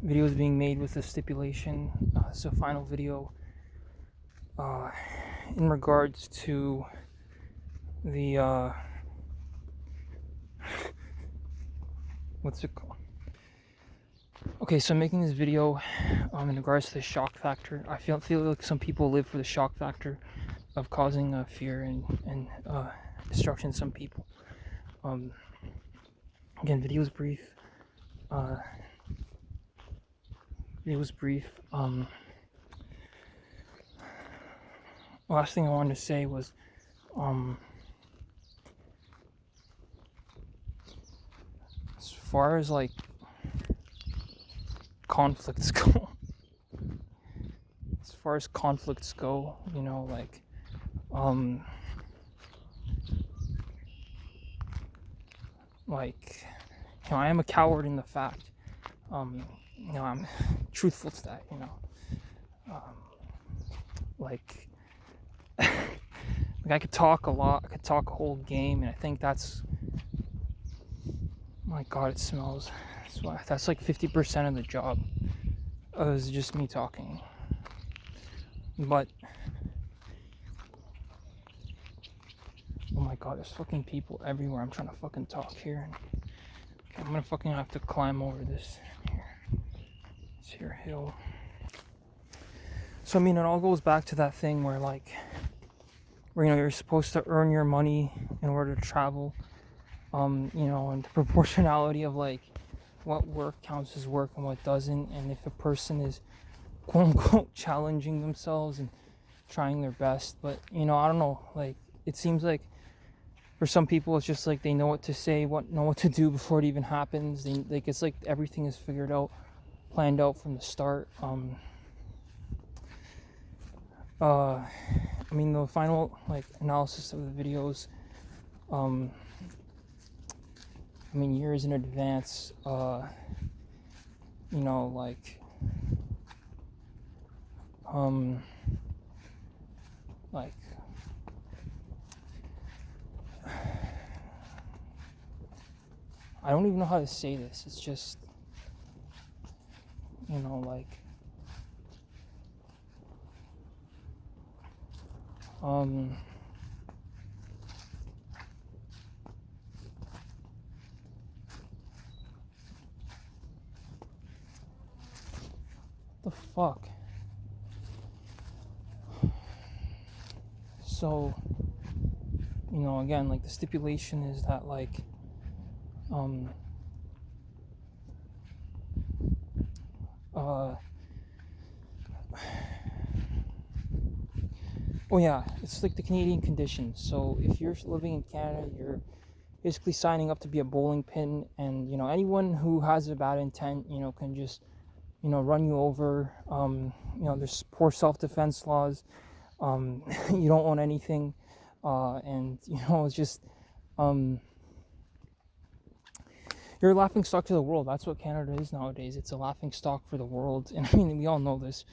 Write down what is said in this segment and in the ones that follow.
videos being made with this stipulation. It's a final video in regards to the what's it called? Okay, so I'm making this video in regards to the shock factor. I feel like some people live for the shock factor of causing fear and destruction to some people. Again, video is brief. Last thing I wanted to say was as far as like conflicts go, you know, like you know, I am a coward in the fact, you know, I'm truthful to that, you know, like I could talk a lot, I could talk a whole game, and I think that's, my God, it smells. That's like 50% of the job. Is just me talking. But oh my God, there's fucking people everywhere. I'm trying to fucking talk here. I'm gonna fucking have to climb over this hill. So I mean, it all goes back to that thing where you know, you're supposed to earn your money in order to travel. You know, and the proportionality of like what work counts as work and what doesn't, and if a person is quote unquote challenging themselves and trying their best. But you know, I don't know, like it seems like for some people it's just like they know what to say, know what to do before it even happens. Like it's like everything is figured out, planned out from the start. I mean, the final like analysis of the videos, I mean, years in advance, you know, like I don't even know how to say this. It's just, you know, like the fuck. So, you know, again, like the stipulation is that like oh yeah, it's like the Canadian conditions. So if you're living in Canada, you're basically signing up to be a bowling pin, and you know, anyone who has a bad intent, you know, can just, you know, run you over. You know, there's poor self-defense laws. You don't own anything, and you know, it's just you're a laughing stock to the world. That's what Canada is nowadays. It's a laughing stock for the world, and I mean, we all know this.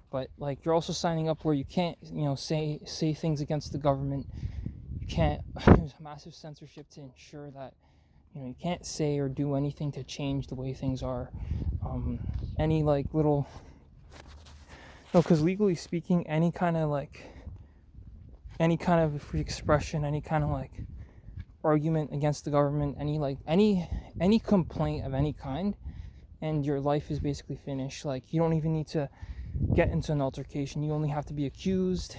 But like, you're also signing up where you can't, you know, say things against the government. You can't. There's massive censorship to ensure that, you know, you can't say or do anything to change the way things are. Any like little, no, because legally speaking, any kind of free expression, any kind of like argument against the government, any complaint of any kind, and your life is basically finished. Like, you don't even need to get into an altercation. You only have to be accused,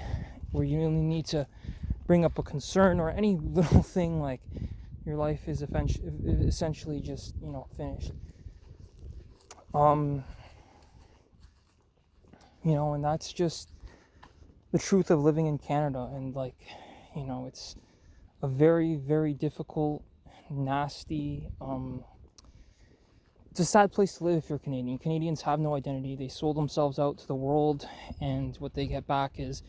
or you only need to bring up a concern or any little thing. Like, your life is essentially just, you know, finished. You know, and that's just the truth of living in Canada. And like, you know, it's a very, very difficult, nasty, it's a sad place to live if you're Canadian. Canadians have no identity. They sold themselves out to the world, and what they get back is,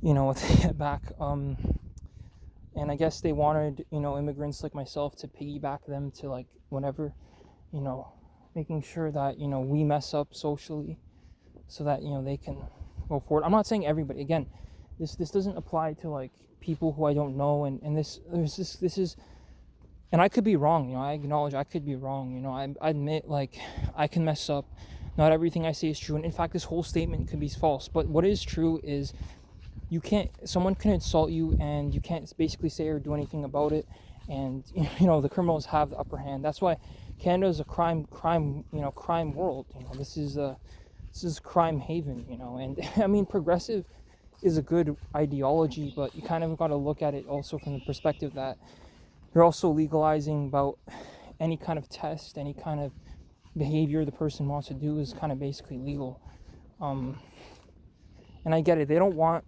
you know, what they get back. And I guess they wanted, you know, immigrants like myself to piggyback them to like whatever, you know, making sure that, you know, we mess up socially so that, you know, they can go forward. I'm not saying everybody. Again, this doesn't apply to like people who I don't know, and this is, and I could be wrong, you know, I acknowledge I could be wrong, you know, I admit, like, I can mess up, Not everything I say is true, and in fact, this whole statement could be false. But what is true is someone can insult you, and you can't basically say or do anything about it. And the criminals have the upper hand. That's why Canada is a crime world. This is crime haven. And I mean, progressive is a good ideology, but you kind of got to look at it also from the perspective that you're also legalizing about any kind of test, any kind of behavior the person wants to do is kind of basically legal. And I get it. They don't want,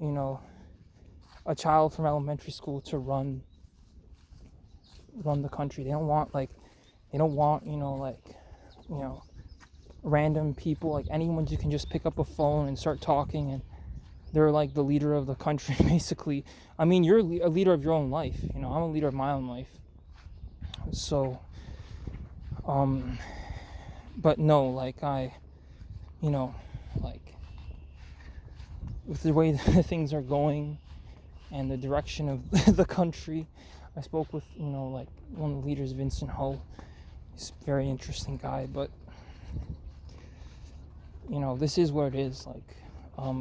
a child from elementary school to run the country. They don't want random people, like anyone who can just pick up a phone and start talking, and they're like the leader of the country, basically. I mean, you're a leader of your own life. I'm a leader of my own life. So, but no, like with the way things are going and the direction of the country, I spoke with, one of the leaders, Vincent Ho. He's a very interesting guy, but, this is what it is. I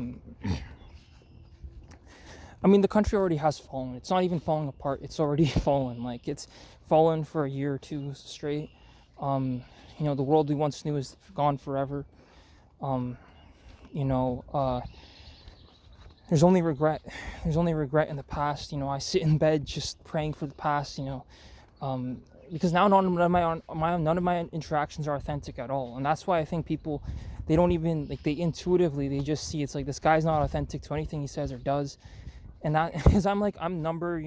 mean, the country already has fallen. It's not even falling apart. It's already fallen. It's fallen for a year or two straight. The world we once knew is gone forever. There's only regret. There's only regret in the past. I sit in bed just praying for the past. Because now none of my interactions are authentic at all, and that's why I think people, they don't even they intuitively, they just see it's like this guy's not authentic to anything he says or does, and that because I'm number